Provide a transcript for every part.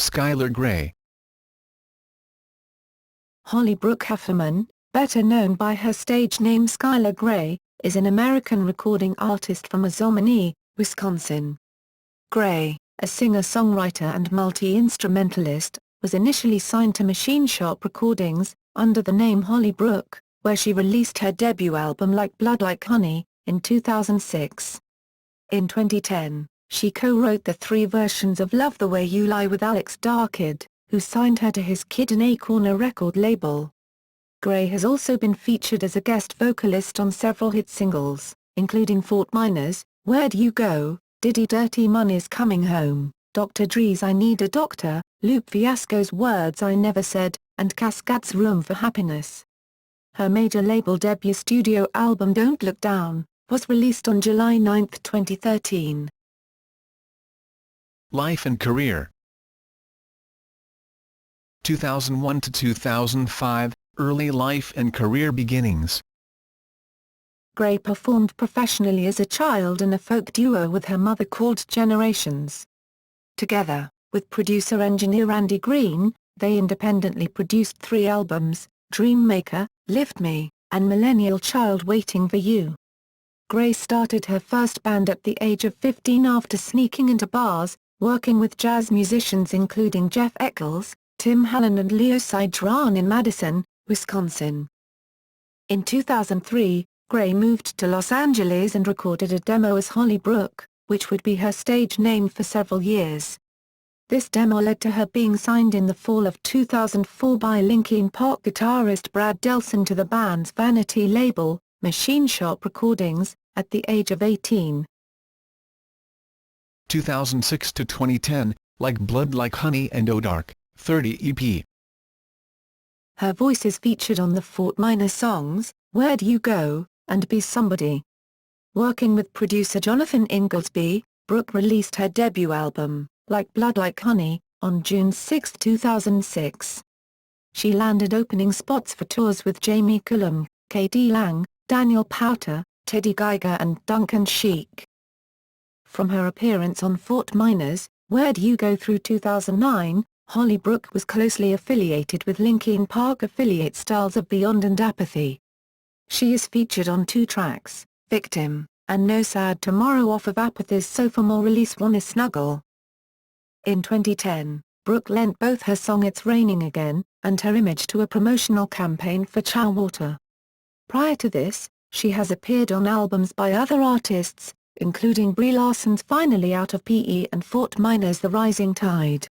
Skylar Grey. Holly Brook Hafermann, better known by her stage name Skylar Grey, is an American recording artist from Mazomanie, Wisconsin. Grey, a singer-songwriter and multi-instrumentalist, was initially signed to Machine Shop Recordings, under the name Holly Brook, where she released her debut album Like Blood Like Honey, in 2006. In 2010, she co-wrote the 3 versions of Love the Way You Lie with Alex Darkid, who signed her to his KIDinaKORNER record label. Grey has also been featured as a guest vocalist on several hit singles, including Fort Minors, Where'd You Go, Diddy-Dirty Money's Coming Home, Dr. Dre's I Need a Doctor, Lupe Fiasco's Words I Never Said, and Kaskade's Room for Happiness. Her major label debut studio album Don't Look Down was released on July 9, 2013. Life and career. 2001 to 2005, early life and career beginnings. Grey performed professionally as a child in a folk duo with her mother called Generations. Together, with producer-engineer Andy Green, they independently produced 3 albums, Dream Maker, Lift Me, and Millennial Child Waiting for You. Grey started her first band at the age of 15 after sneaking into bars, working with jazz musicians including Jeff Eccles, Tim Hallen and Leo Sidran in Madison, Wisconsin. In 2003, Grey moved to Los Angeles and recorded a demo as Holly Brook, which would be her stage name for several years. This demo led to her being signed in the fall of 2004 by Linkin Park guitarist Brad Delson to the band's Vanity label, Machine Shop Recordings, at the age of 18. 2006 to 2010, Like Blood Like Honey and Oh Dark, 30 EP. Her voice is featured on the Fort Minor songs, Where'd You Go, and Be Somebody. Working with producer Jonathan Inglesby, Brook released her debut album, Like Blood Like Honey, on June 6, 2006. She landed opening spots for tours with Jamie Cullum, K.D. Lang, Daniel Powter, Teddy Geiger and Duncan Sheik. From her appearance on Fort Minors, Where'd You Go through 2009, Holly Brook was closely affiliated with Linkin Park affiliate Styles of Beyond and Apathy. She is featured on 2 tracks, Victim, and No Sad Tomorrow off of Apathy's sophomore release Wanna Snuggle. In 2010, Brook lent both her song It's Raining Again, and her image to a promotional campaign for Chow Water. Prior to this, she has appeared on albums by other artists, including Brie Larson's Finally Out of PE and Fort Minor's The Rising Tide.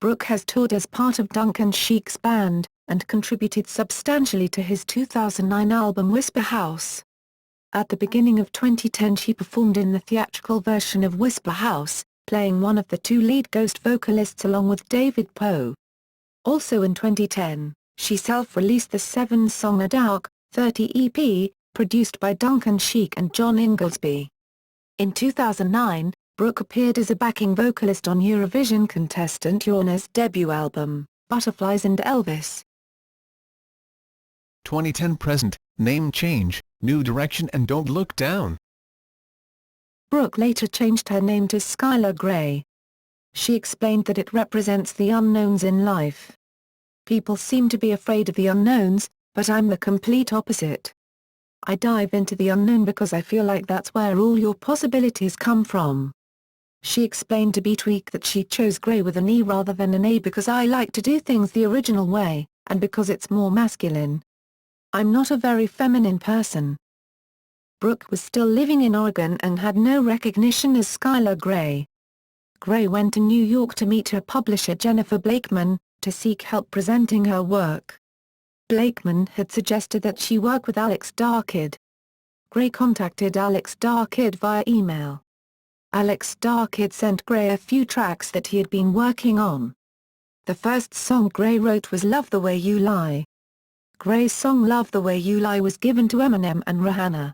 Brook has toured as part of Duncan Sheik's band, and contributed substantially to his 2009 album Whisper House. At the beginning of 2010 she performed in the theatrical version of Whisper House, playing one of the 2 lead Ghost vocalists along with David Poe. Also in 2010, she self-released the 7-song A Dark, 30 EP, produced by Duncan Sheik and John Inglesby. In 2009, Brook appeared as a backing vocalist on Eurovision contestant Joanna's debut album, Butterflies and Elvis. 2010-present, name change, new direction and Don't Look Down. Brook later changed her name to Skylar Grey. She explained that it represents the unknowns in life. People seem to be afraid of the unknowns, but I'm the complete opposite. I dive into the unknown because I feel like that's where all your possibilities come from. She explained to Beatweek that she chose Grey with an E rather than an A because I like to do things the original way, and because it's more masculine. I'm not a very feminine person. Brook was still living in Oregon and had no recognition as Skylar Grey. Grey went to New York to meet her publisher Jennifer Blakeman, to seek help presenting her work. Blakeman had suggested that she work with Alex Darkid. Grey contacted Alex Darkid via email. Alex Darkid sent Grey a few tracks that he had been working on. The first song Grey wrote was Love the Way You Lie. Grey's song Love the Way You Lie was given to Eminem and Rihanna.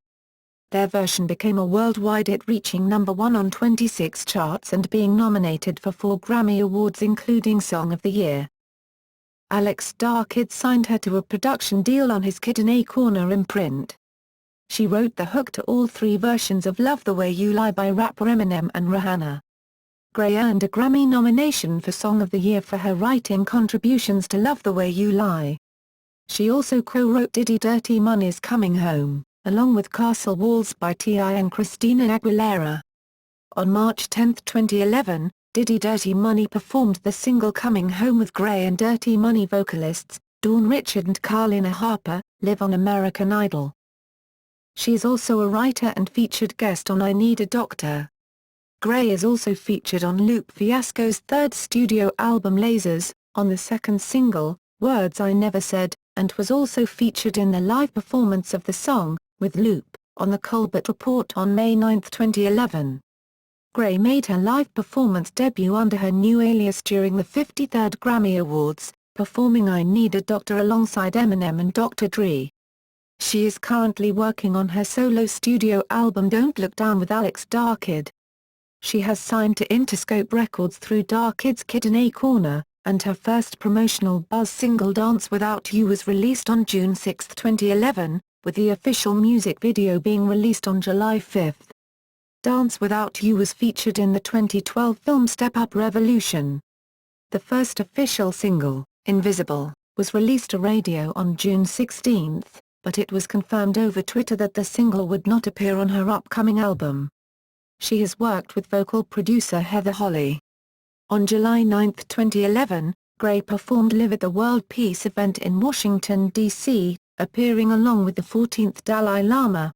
Their version became a worldwide hit, reaching #1 on 26 charts and being nominated for 4 Grammy Awards including Song of the Year. Alex Darkid signed her to a production deal on his KIDinaKORNER imprint. She wrote the hook to all 3 versions of Love the Way You Lie by rapper Eminem and Rihanna. Grey earned a Grammy nomination for Song of the Year for her writing contributions to Love the Way You Lie. She also co-wrote Diddy-Dirty Money's Coming Home, along with Castle Walls by T.I. and Christina Aguilera. On March 10, 2011, Diddy-Dirty Money performed the single Coming Home with Grey and Dirty Money vocalists, Dawn Richard and Carlina Harper, live on American Idol. She is also a writer and featured guest on I Need a Doctor. Grey is also featured on Lupe Fiasco's third studio album Lasers, on the second single, Words I Never Said, and was also featured in the live performance of the song, with Lupe, on The Colbert Report on May 9, 2011. Grey made her live performance debut under her new alias during the 53rd Grammy Awards, performing I Need a Doctor alongside Eminem and Dr. Dre. She is currently working on her solo studio album Don't Look Down with Alex Darkid. She has signed to Interscope Records through Darkid's KIDinaKORNER, and her first promotional buzz single Dance Without You was released on June 6, 2011, with the official music video being released on July 5. Dance Without You was featured in the 2012 film Step Up Revolution. The first official single, Invisible, was released to radio on June 16, but it was confirmed over Twitter that the single would not appear on her upcoming album. She has worked with vocal producer Heather Holly. On July 9, 2011, Grey performed live at the World Peace event in Washington, D.C., appearing along with the 14th Dalai Lama.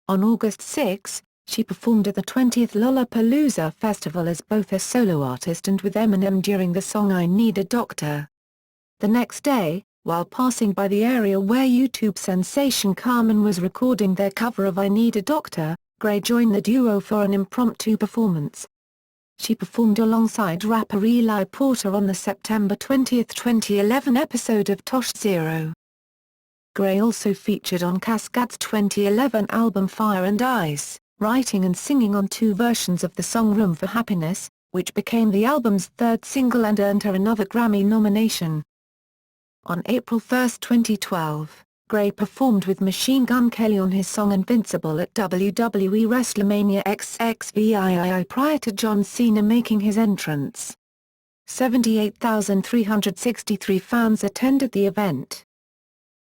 On August 6, she performed at the 20th Lollapalooza Festival as both a solo artist and with Eminem during the song I Need a Doctor. The next day, while passing by the area where YouTube sensation Carmen was recording their cover of I Need a Doctor, Grey joined the duo for an impromptu performance. She performed alongside rapper Eli Porter on the September 20, 2011 episode of Tosh Zero. Grey also featured on Kaskade's 2011 album Fire and Ice, writing and singing on two versions of the song Room for Happiness, which became the album's third single and earned her another Grammy nomination. On April 1, 2012, Grey performed with Machine Gun Kelly on his song Invincible at WWE WrestleMania XXVII prior to John Cena making his entrance. 78,363 fans attended the event.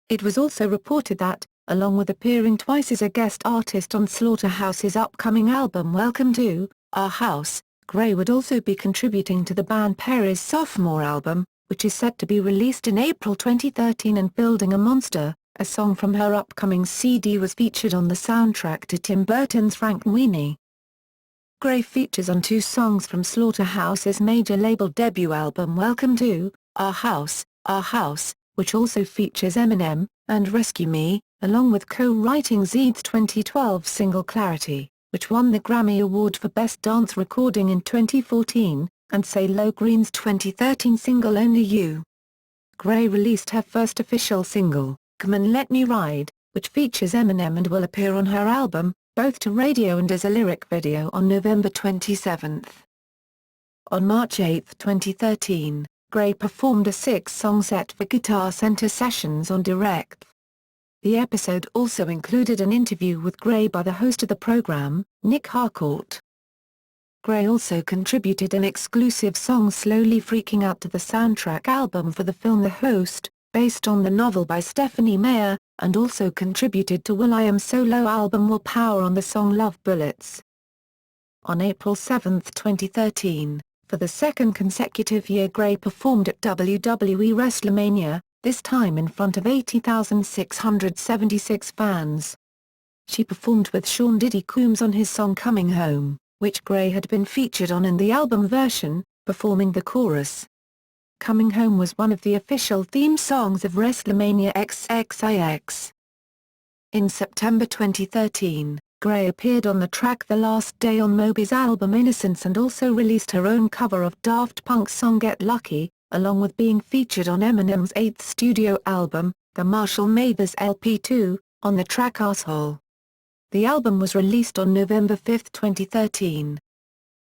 It was also reported that, along with appearing twice as a guest artist on Slaughterhouse's upcoming album Welcome to Our House, Grey would also be contributing to the band Perry's sophomore album, which is set to be released in April 2013, and Building a Monster, a song from her upcoming CD, was featured on the soundtrack to Tim Burton's Frankenweenie. Grey features on two songs from Slaughterhouse's major label debut album Welcome to Our House, which also features Eminem, and Rescue Me, along with co-writing Zed's 2012 single Clarity, which won the Grammy Award for Best Dance Recording in 2014, and CeeLo Green's 2013 single Only You. Grey released her first official single, Come and Let Me Ride, which features Eminem and will appear on her album, both to radio and as a lyric video, on November 27. On March 8, 2013, Grey performed a 6-song set for Guitar Center Sessions on Direct. The episode also included an interview with Grey by the host of the program, Nick Harcourt. Grey also contributed an exclusive song Slowly Freaking Out to the soundtrack album for the film The Host, based on the novel by Stephanie Meyer, and also contributed to will.i.am solo album Willpower on the song Love Bullets. On April 7, 2013, for the second consecutive year Grey performed at WWE WrestleMania, this time in front of 80,676 fans. She performed with Sean Diddy Combs on his song Coming Home, which Grey had been featured on in the album version, performing the chorus. Coming Home was one of the official theme songs of WrestleMania XXIX. In September 2013, Grey appeared on the track The Last Day on Moby's album Innocence and also released her own cover of Daft Punk's song Get Lucky, along with being featured on Eminem's 8th studio album, The Marshall Mathers LP2, on the track Asshole. The album was released on November 5, 2013.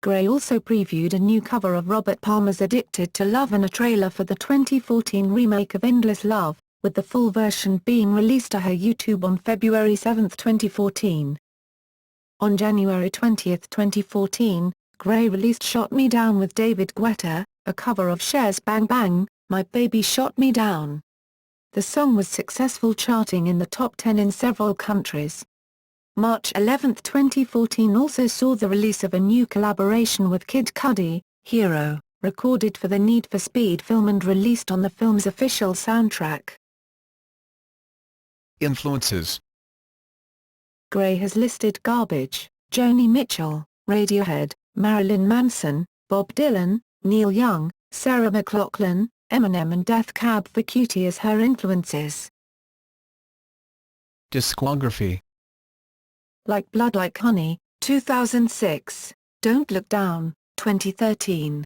Grey also previewed a new cover of Robert Palmer's Addicted to Love in a trailer for the 2014 remake of Endless Love, with the full version being released to her YouTube on February 7, 2014. On January 20, 2014, Grey released Shot Me Down with David Guetta, a cover of Cher's Bang Bang, My Baby Shot Me Down. The song was successful, charting in the top 10 in several countries. March 11, 2014 also saw the release of a new collaboration with Kid Cudi, Hero, recorded for the Need for Speed film and released on the film's official soundtrack. Influences. Grey has listed Garbage, Joni Mitchell, Radiohead, Marilyn Manson, Bob Dylan, Neil Young, Sarah McLachlan, Eminem and Death Cab for Cutie as her influences. Discography. Like Blood Like Honey, 2006, Don't Look Down, 2013.